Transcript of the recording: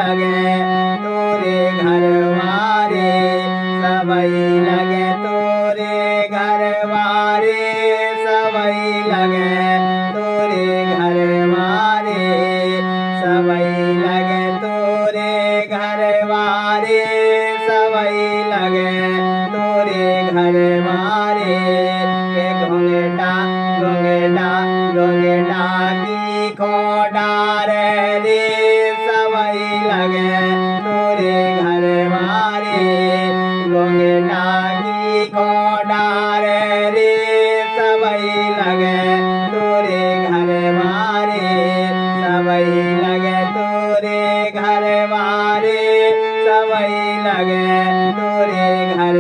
लगे तोरे घरवारे सबई लगे तोरे घरवारे सबई लगे तोरे घरवारे सबई लगे तोरे घरवारे सबई लगे तोरे घरवारे के घोंघेटा घोंघेटा घोंघेटा की खोडार रे सबई लगे तोरे घरवारे घोंघेटा की खोडार रे सबई लगे तोरे घरवारे सबई लगे तोरे घरवारे सबई लगे तोरे घर